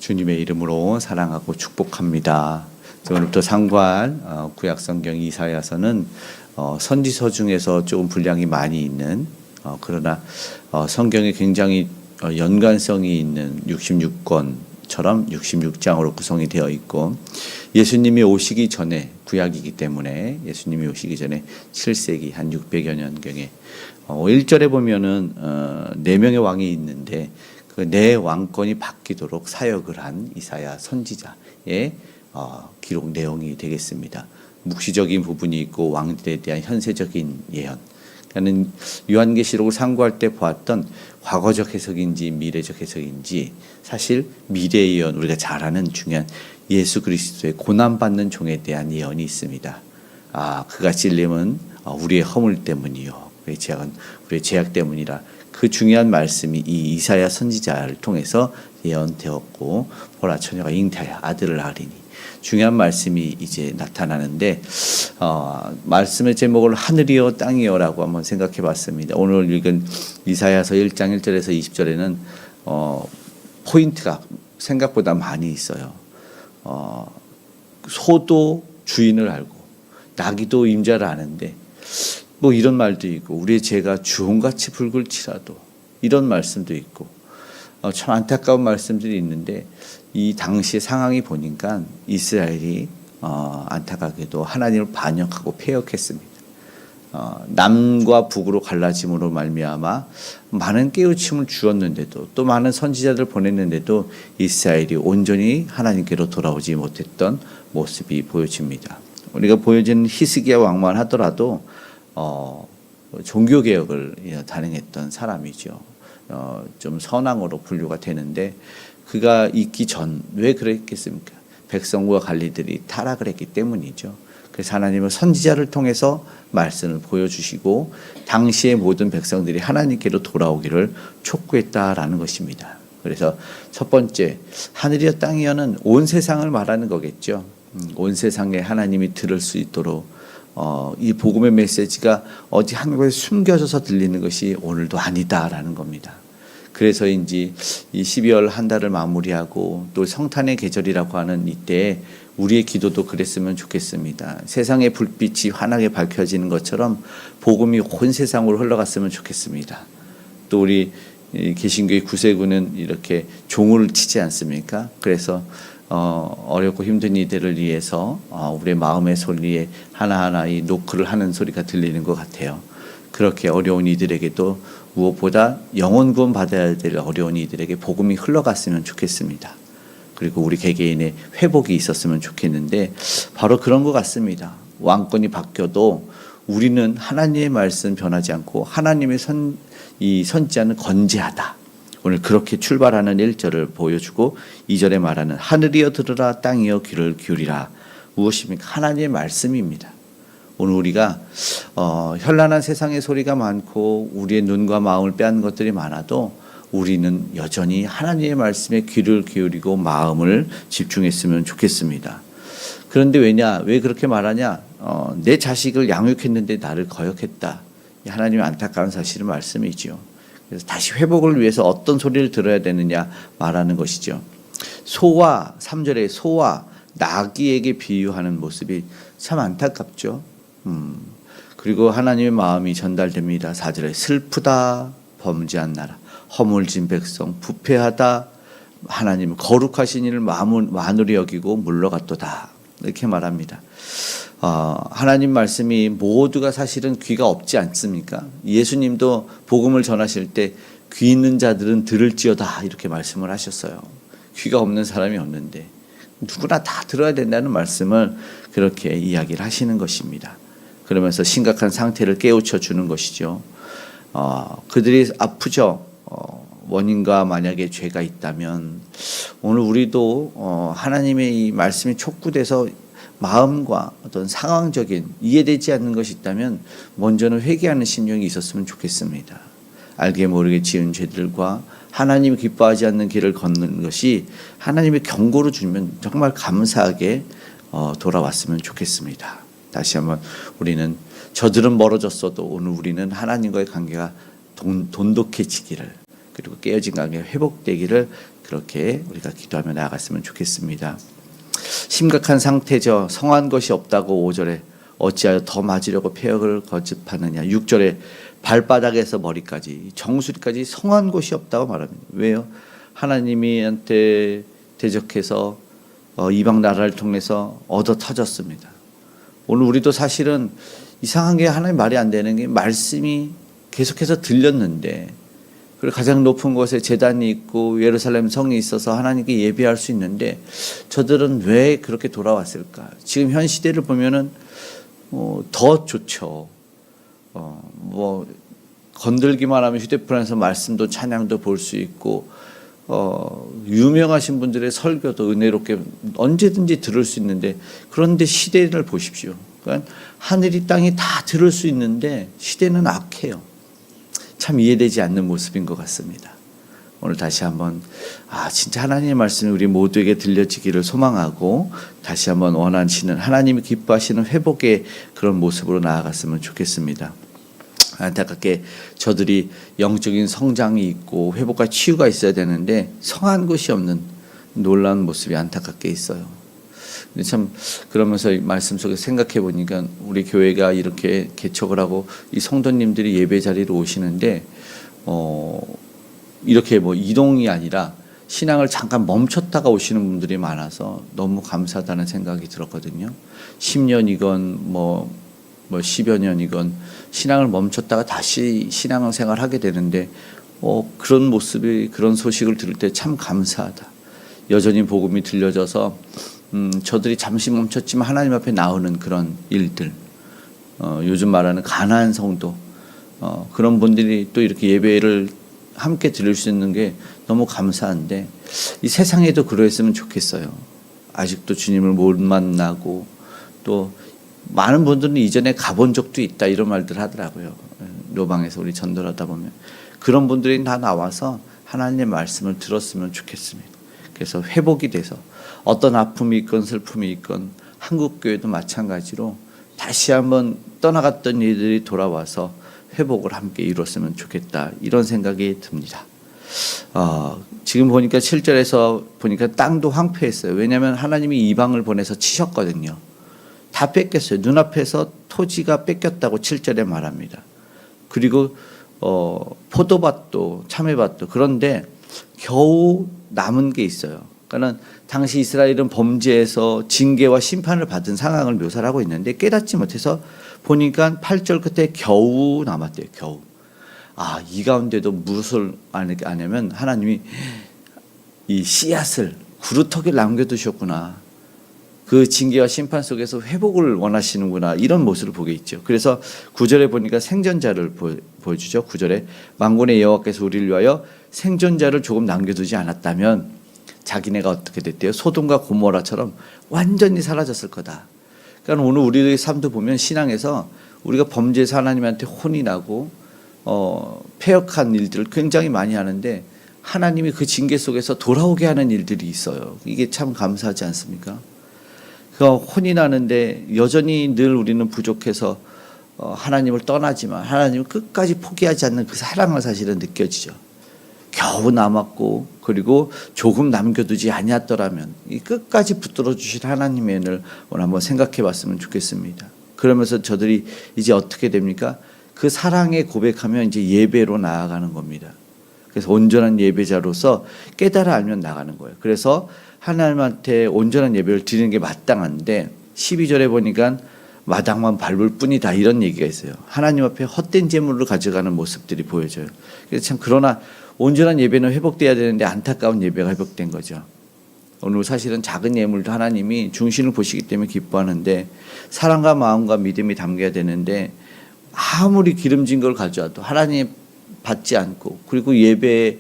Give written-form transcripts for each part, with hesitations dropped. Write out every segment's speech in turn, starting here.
주님의 이름으로 사랑하고 축복합니다. 오늘부터 상관 구약성경 이사야서는 선지서 중에서 조금 분량이 많이 있는 그러나 성경에 굉장히 연관성이 있는 66권처럼 66장으로 구성이 되어 있고, 예수님이 오시기 전에 구약이기 때문에 예수님이 오시기 전에 7세기 한 600여 년경에 1절에 보면은 4명의 왕이 있는데 그 네 왕권이 바뀌도록 사역을 한 이사야 선지자의 기록 내용이 되겠습니다. 묵시적인 부분이 있고 왕들에 대한 현세적인 예언. 그러니까 요한계시록을 상고할 때 보았던 과거적 해석인지 미래적 해석인지, 사실 미래의 예언, 우리가 잘 아는 중요한 예수 그리스도의 고난받는 종에 대한 예언이 있습니다. 그가 찔림은 우리의 허물 때문이요, 그의 죄악은 우리의 죄악 때문이라. 그 중요한 말씀이 이 이사야 선지자를 통해서 예언되었고, 보라 처녀가 잉태하여 아들을 낳으리니, 중요한 말씀이 이제 나타나는데, 말씀의 제목을 하늘이여 땅이여라고 한번 생각해 봤습니다. 오늘 읽은 이사야서 1장 1절에서 20절에는 포인트가 생각보다 많이 있어요. 소도 주인을 알고 나귀도 임자를 아는데, 뭐 이런 말도 있고, 우리의 죄가 주홍같이 붉을지라도, 이런 말씀도 있고, 참 안타까운 말씀들이 있는데, 이 당시의 상황이 보니까 이스라엘이 안타깝게도 하나님을 반역하고 패역했습니다. 남과 북으로 갈라짐으로 말미암아 많은 깨우침을 주었는데도, 또 많은 선지자들 보냈는데도 이스라엘이 온전히 하나님께로 돌아오지 못했던 모습이 보여집니다. 우리가 보여지는 히스기야 왕만 하더라도 종교개혁을 단행했던 사람이죠. 좀 선왕으로 분류가 되는데, 그가 있기 전 왜 그랬겠습니까? 백성과 관리들이 타락을 했기 때문이죠. 그래서 하나님은 선지자를 통해서 말씀을 보여주시고 당시의 모든 백성들이 하나님께로 돌아오기를 촉구했다라는 것입니다. 그래서 첫 번째, 하늘이여 땅이여는 온 세상을 말하는 거겠죠. 온 세상에 하나님이 들을 수 있도록 이 복음의 메시지가 어디 한 곳에 숨겨져서 들리는 것이 오늘도 아니다라는 겁니다. 그래서인지 이 12월 한 달을 마무리하고 또 성탄의 계절이라고 하는 이때에 우리의 기도도 그랬으면 좋겠습니다. 세상의 불빛이 환하게 밝혀지는 것처럼 복음이 온 세상으로 흘러갔으면 좋겠습니다. 또 우리 개신교의 구세군은 이렇게 종을 치지 않습니까? 그래서 어렵고 힘든 이들을 위해서 우리의 마음의 소리에 하나하나 이 노크를 하는 소리가 들리는 것 같아요. 그렇게 어려운 이들에게도 무엇보다 영혼 구원 받아야 될 어려운 이들에게 복음이 흘러갔으면 좋겠습니다. 그리고 우리 개개인의 회복이 있었으면 좋겠는데, 바로 그런 것 같습니다. 왕권이 바뀌어도 우리는 하나님의 말씀 변하지 않고 하나님의 이 선지자는 건재하다. 오늘 그렇게 출발하는 1절을 보여주고 2절에 말하는 하늘이여 들으라 땅이여 귀를 기울이라. 무엇입니까? 하나님의 말씀입니다. 오늘 우리가 현란한 세상의 소리가 많고 우리의 눈과 마음을 빼앗는 것들이 많아도 우리는 여전히 하나님의 말씀에 귀를 기울이고 마음을 집중했으면 좋겠습니다. 그런데 왜 그렇게 말하냐? 내 자식을 양육했는데 나를 거역했다. 하나님의 안타까운 사실을 말씀이지요. 그래서 다시 회복을 위해서 어떤 소리를 들어야 되느냐 말하는 것이죠. 3절에 소와 나귀에게 비유하는 모습이 참 안타깝죠. 그리고 하나님의 마음이 전달됩니다. 4절에 슬프다, 범죄한 나라, 허물진 백성, 부패하다, 하나님은 거룩하신 이를 만으로 여기고 물러갔도다, 이렇게 말합니다. 하나님 말씀이 모두가 사실은 귀가 없지 않습니까? 예수님도 복음을 전하실 때 귀 있는 자들은 들을지어다, 이렇게 말씀을 하셨어요. 귀가 없는 사람이 없는데 누구나 다 들어야 된다는 말씀을 그렇게 이야기를 하시는 것입니다. 그러면서 심각한 상태를 깨우쳐 주는 것이죠. 그들이 아프죠. 원인과 만약에 죄가 있다면 오늘 우리도 하나님의 이 말씀이 촉구돼서 마음과 어떤 상황적인 이해되지 않는 것이 있다면 먼저는 회개하는 심령이 있었으면 좋겠습니다. 알게 모르게 지은 죄들과 하나님이 기뻐하지 않는 길을 걷는 것이 하나님의 경고를 주면 정말 감사하게 돌아왔으면 좋겠습니다. 다시 한번 우리는 저들은 멀어졌어도 오늘 우리는 하나님과의 관계가 돈독해지기를, 그리고 깨어진 관계가 회복되기를 그렇게 우리가 기도하며 나아갔으면 좋겠습니다. 심각한 상태죠. 성한 것이 없다고 5절에 어찌하여 더 맞으려고 폐역을 거듭하느냐. 6절에 발바닥에서 머리까지 정수리까지 성한 곳이 없다고 말합니다. 왜요? 하나님한테 대적해서 이방 나라를 통해서 얻어 터졌습니다. 오늘 우리도 사실은 이상한 게 하나님 말이 안 되는 게 말씀이 계속해서 들렸는데 그리고 가장 높은 곳에 제단이 있고 예루살렘 성이 있어서 하나님께 예배할 수 있는데 저들은 왜 그렇게 돌아왔을까? 지금 현 시대를 보면은 더 좋죠. 뭐 건들기만 하면 휴대폰에서 말씀도 찬양도 볼 수 있고 유명하신 분들의 설교도 은혜롭게 언제든지 들을 수 있는데 그런데 시대를 보십시오. 그러니까 하늘이 땅이 다 들을 수 있는데 시대는 악해요. 참 이해되지 않는 모습인 것 같습니다. 오늘 다시 한번 진짜 하나님의 말씀이 우리 모두에게 들려지기를 소망하고 다시 한번 원하시는 하나님이 기뻐하시는 회복의 그런 모습으로 나아갔으면 좋겠습니다. 안타깝게 저들이 영적인 성장이 있고 회복과 치유가 있어야 되는데 성한 것이 없는 놀라운 모습이 안타깝게 있어요. 근데 참 그러면서 말씀 속에 생각해 보니까 우리 교회가 이렇게 개척을 하고 이 성도님들이 예배 자리로 오시는데 이렇게 뭐 이동이 아니라 신앙을 잠깐 멈췄다가 오시는 분들이 많아서 너무 감사하다는 생각이 들었거든요. 10년이건 뭐 10여 년이건 신앙을 멈췄다가 다시 신앙생활을 하게 되는데 그런 모습이 그런 소식을 들을 때 참 감사하다. 여전히 복음이 들려져서 저들이 잠시 멈췄지만 하나님 앞에 나오는 그런 일들, 요즘 말하는 가나안 성도, 그런 분들이 또 이렇게 예배를 함께 드릴 수 있는 게 너무 감사한데 이 세상에도 그러했으면 좋겠어요. 아직도 주님을 못 만나고 또 많은 분들은 이전에 가본 적도 있다 이런 말들 하더라고요. 묘방에서 우리 전도를 하다 보면 그런 분들이 다 나와서 하나님의 말씀을 들었으면 좋겠습니다. 그래서 회복이 돼서 어떤 아픔이 있건 슬픔이 있건 한국교회도 마찬가지로 다시 한번 떠나갔던 이들이 돌아와서 회복을 함께 이뤘으면 좋겠다 이런 생각이 듭니다. 지금 보니까 7절에서 보니까 땅도 황폐했어요. 왜냐하면 하나님이 이방을 보내서 치셨거든요. 다 뺏겼어요. 눈앞에서 토지가 뺏겼다고 7절에 말합니다. 그리고 포도밭도 참외밭도 그런데 겨우 남은 게 있어요. 그러니까 당시 이스라엘은 범죄에서 징계와 심판을 받은 상황을 묘사를 하고 있는데 깨닫지 못해서 보니까 8절 끝에 겨우 남았대요. 겨우. 이 가운데도 무엇을 아냐면 하나님이 이 씨앗을 구루터기에 남겨두셨구나. 그 징계와 심판 속에서 회복을 원하시는구나 이런 모습을 보게 있죠. 그래서 9절에 보니까 생존자를 보여주죠. 9절에 만군의 여호와께서 우리를 위하여 생존자를 조금 남겨두지 않았다면 자기네가 어떻게 됐대요? 소돔과 고모라처럼 완전히 사라졌을 거다. 그러니까 오늘 우리의 삶도 보면 신앙에서 우리가 범죄해서 하나님한테 혼이 나고 패역한 일들을 굉장히 많이 하는데 하나님이 그 징계 속에서 돌아오게 하는 일들이 있어요. 이게 참 감사하지 않습니까? 그 혼이 나는데 여전히 늘 우리는 부족해서 하나님을 떠나지만 하나님을 끝까지 포기하지 않는 그 사랑을 사실은 느껴지죠. 겨우 남았고 그리고 조금 남겨두지 아니었더라면 이 끝까지 붙들어 주실 하나님의 은혜를 오늘 한번 생각해 봤으면 좋겠습니다. 그러면서 저들이 이제 어떻게 됩니까? 그 사랑에 고백하면 이제 예배로 나아가는 겁니다. 그래서 온전한 예배자로서 깨달아 알면 나가는 거예요. 그래서 하나님한테 온전한 예배를 드리는 게 마땅한데 12절에 보니까 마당만 밟을 뿐이다 이런 얘기가 있어요. 하나님 앞에 헛된 재물을 가져가는 모습들이 보여져요. 그래서 참 그러나 온전한 예배는 회복돼야 되는데 안타까운 예배가 회복된 거죠. 오늘 사실은 작은 예물도 하나님이 중심을 보시기 때문에 기뻐하는데 사랑과 마음과 믿음이 담겨야 되는데 아무리 기름진 걸 가져와도 하나님 받지 않고 그리고 예배에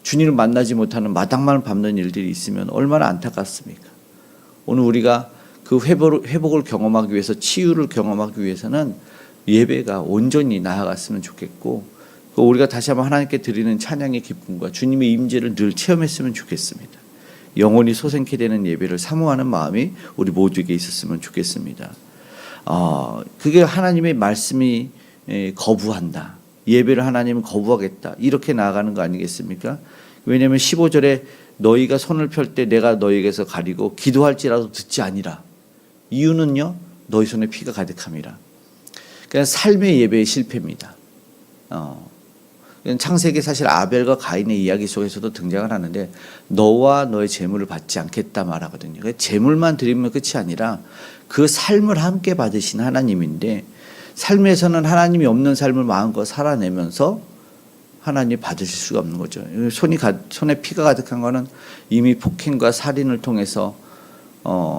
주님을 만나지 못하는 마당만 밟는 일들이 있으면 얼마나 안타깝습니까? 오늘 우리가 그 회복을 경험하기 위해서 치유를 경험하기 위해서는 예배가 온전히 나아갔으면 좋겠고 우리가 다시 한번 하나님께 드리는 찬양의 기쁨과 주님의 임재를 늘 체험했으면 좋겠습니다. 영혼이 소생케 되는 예배를 사모하는 마음이 우리 모두에게 있었으면 좋겠습니다. 그게 하나님의 말씀이 거부한다. 예배를 하나님은 거부하겠다. 이렇게 나아가는 거 아니겠습니까? 왜냐하면 15절에 너희가 손을 펼 때 내가 너희에게서 가리고 기도할지라도 듣지 아니라. 이유는요, 너희 손에 피가 가득함이라. 그러니까 삶의 예배의 실패입니다. 창세기 사실 아벨과 가인의 이야기 속에서도 등장을 하는데 너와 너의 재물을 받지 않겠다 말하거든요. 그러니까 재물만 드리면 끝이 아니라 그 삶을 함께 받으신 하나님인데 삶에서는 하나님이 없는 삶을 마음껏 살아내면서 하나님이 받으실 수가 없는 거죠. 손에 피가 가득한 거는 이미 폭행과 살인을 통해서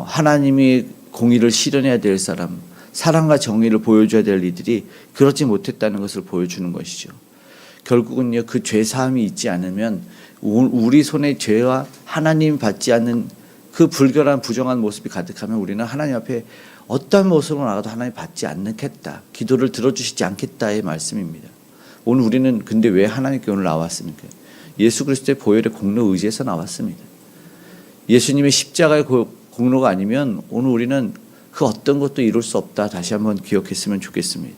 하나님이 공의를 실현해야 될 사람, 사랑과 정의를 보여줘야 될 이들이 그렇지 못했다는 것을 보여주는 것이죠. 결국은요, 그 죄사함이 있지 않으면 우리 손에 죄와 하나님 받지 않는 그 불결한 부정한 모습이 가득하면 우리는 하나님 앞에 어떤 모습으로 나가도 하나님 받지 않겠다, 기도를 들어주시지 않겠다의 말씀입니다. 오늘 우리는 근데 왜 하나님께 오늘 나왔습니까? 예수 그리스도의 보혈의 공로 의지해서 나왔습니다. 예수님의 십자가의 공로가 아니면 오늘 우리는 그 어떤 것도 이룰 수 없다, 다시 한번 기억했으면 좋겠습니다.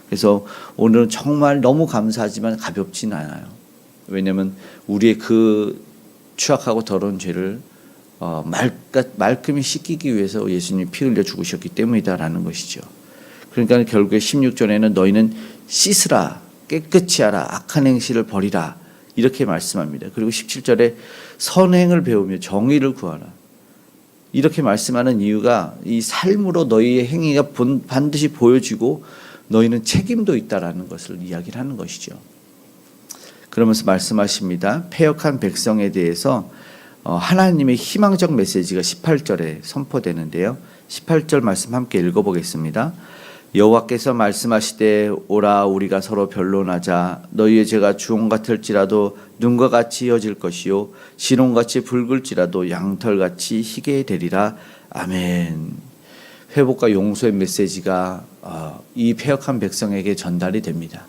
그래서 오늘은 정말 너무 감사하지만 가볍진 않아요. 왜냐하면 우리의 그 추악하고 더러운 죄를 말끔히 씻기기 위해서 예수님이 피 흘려 죽으셨기 때문이다라는 것이죠. 그러니까 결국에 16절에는 너희는 씻으라, 깨끗이 하라, 악한 행실을 버리라 이렇게 말씀합니다. 그리고 17절에 선행을 배우며 정의를 구하라 이렇게 말씀하는 이유가 이 삶으로 너희의 행위가 반드시 보여지고 너희는 책임도 있다라는 것을 이야기를 하는 것이죠. 그러면서 말씀하십니다. 패역한 백성에 대해서 하나님의 희망적 메시지가 18절에 선포되는데요. 18절 말씀 함께 읽어보겠습니다. 여호와께서 말씀하시되 오라 우리가 서로 변론하자. 너희의 죄가 주홍 같을지라도 눈과 같이 이어질 것이요 진홍같이 붉을지라도 양털같이 희게 되리라. 아멘. 회복과 용서의 메시지가 이 패역한 백성에게 전달이 됩니다.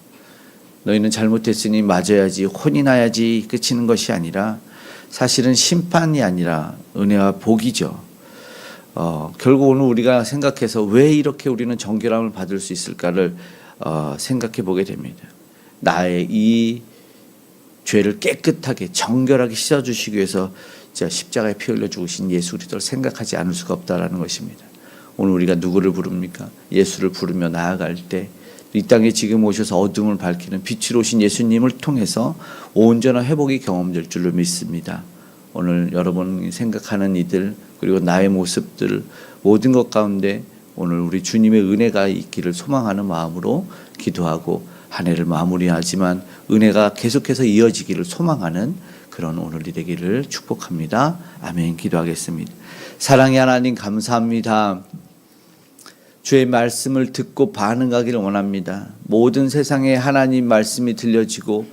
너희는 잘못했으니 맞아야지, 혼이 나야지 그치는 것이 아니라 사실은 심판이 아니라 은혜와 복이죠. 결국 오늘 우리가 생각해서 왜 이렇게 우리는 정결함을 받을 수 있을까를 생각해 보게 됩니다. 나의 이 죄를 깨끗하게 정결하게 씻어주시기 위해서 십자가에 피 흘려 죽으신 예수 그리스도를 생각하지 않을 수가 없다라는 것입니다. 오늘 우리가 누구를 부릅니까? 예수를 부르며 나아갈 때 이 땅에 지금 오셔서 어둠을 밝히는 빛으로 오신 예수님을 통해서 온전한 회복이 경험될 줄로 믿습니다. 오늘 여러분이 생각하는 이들 그리고 나의 모습들 모든 것 가운데 오늘 우리 주님의 은혜가 있기를 소망하는 마음으로 기도하고 한 해를 마무리하지만 은혜가 계속해서 이어지기를 소망하는 그런 오늘이 되기를 축복합니다. 아멘. 기도하겠습니다. 사랑의 하나님 감사합니다. 주의 말씀을 듣고 반응하기를 원합니다. 모든 세상에 하나님 말씀이 들려지고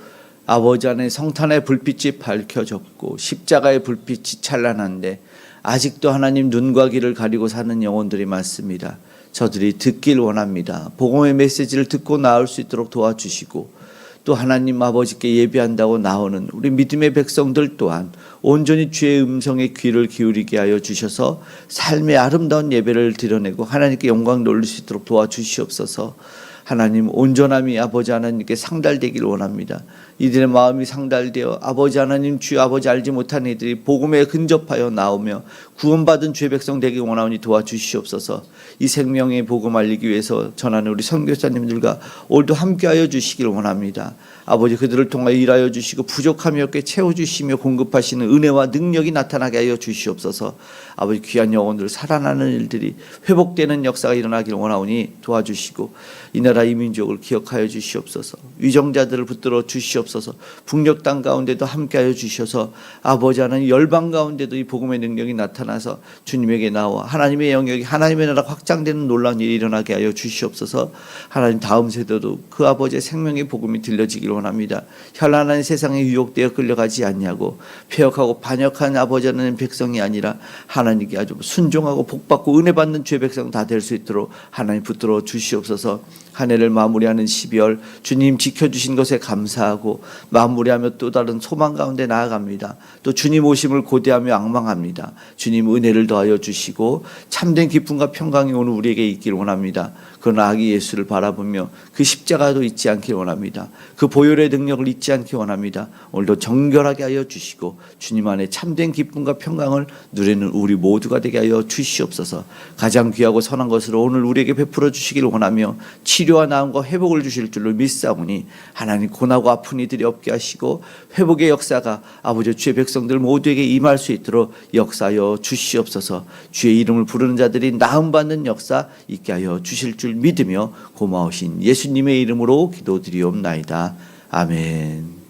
아버지 안에 성탄의 불빛이 밝혀졌고 십자가의 불빛이 찬란한데 아직도 하나님 눈과 귀를 가리고 사는 영혼들이 많습니다. 저들이 듣길 원합니다. 복음의 메시지를 듣고 나올 수 있도록 도와주시고 또 하나님 아버지께 예배한다고 나오는 우리 믿음의 백성들 또한 온전히 주의 음성에 귀를 기울이게 하여 주셔서 삶의 아름다운 예배를 드려내고 하나님께 영광 돌릴 수 있도록 도와주시옵소서. 하나님 온전함이 아버지 하나님께 상달되기를 원합니다. 이들의 마음이 상달되어 아버지 하나님 주 아버지 알지 못하는 이들이 복음에 근접하여 나오며 구원받은 주의 백성 되기 원하오니 도와주시옵소서. 이 생명의 복음 알리기 위해서 전하는 우리 선교사님들과 오늘도 함께하여 주시기를 원합니다. 아버지 그들을 통하여 일하여 주시고 부족함이 없게 채워주시며 공급하시는 은혜와 능력이 나타나게 하여 주시옵소서. 아버지 귀한 영혼들 살아나는 일들이 회복되는 역사가 일어나기를 원하오니 도와주시고 이 나라 이 민족을 기억하여 주시옵소서. 위정자들을 붙들어 주시옵소서. 북녘 땅 가운데도 함께하여 주셔서 아버지 하나님 열방 가운데도 이 복음의 능력이 나타나서 주님에게 나와 하나님의 영역이 하나님의 나라 확장되는 놀라운 일이 일어나게 하여 주시옵소서. 하나님 다음 세대도 그 아버지의 생명의 복음이 들려지기를 원합니다. 현란한 세상에 유혹되어 끌려가지 않냐고 폐역하고 반역한 아버지 하나님 백성이 아니라 하나님께 아주 순종하고 복받고 은혜 받는 주의 백성 다 될 수 있도록 하나님 붙들어 주시옵소서. 한 해를 마무리하는 12월 주님 지켜주신 것에 감사하고 하고 마무리하며 또 다른 소망 가운데 나아갑니다. 또 주님 오심을 고대하며 앙망합니다. 주님 은혜를 더하여 주시고 참된 기쁨과 평강이 오늘 우리에게 있기를 원합니다. 그러나 아기 예수를 바라보며 그 십자가도 잊지 않기 원합니다. 그 보혈의 능력을 잊지 않기 원합니다. 오늘도 정결하게 하여 주시고 주님 안에 참된 기쁨과 평강을 누리는 우리 모두가 되게 하여 주시옵소서. 가장 귀하고 선한 것으로 오늘 우리에게 베풀어 주시기를 원하며 치료와 나음과 회복을 주실 줄로 믿사오니 하나님 고나고 아픈 이들이 없게 하시고 회복의 역사가 아버지 주의 백성들 모두에게 임할 수 있도록 역사하여 주시옵소서. 주의 이름을 부르는 자들이 나음 받는 역사 있게 하여 주실 줄 믿으며 고마우신 예수님의 이름으로 기도드리옵나이다. 아멘.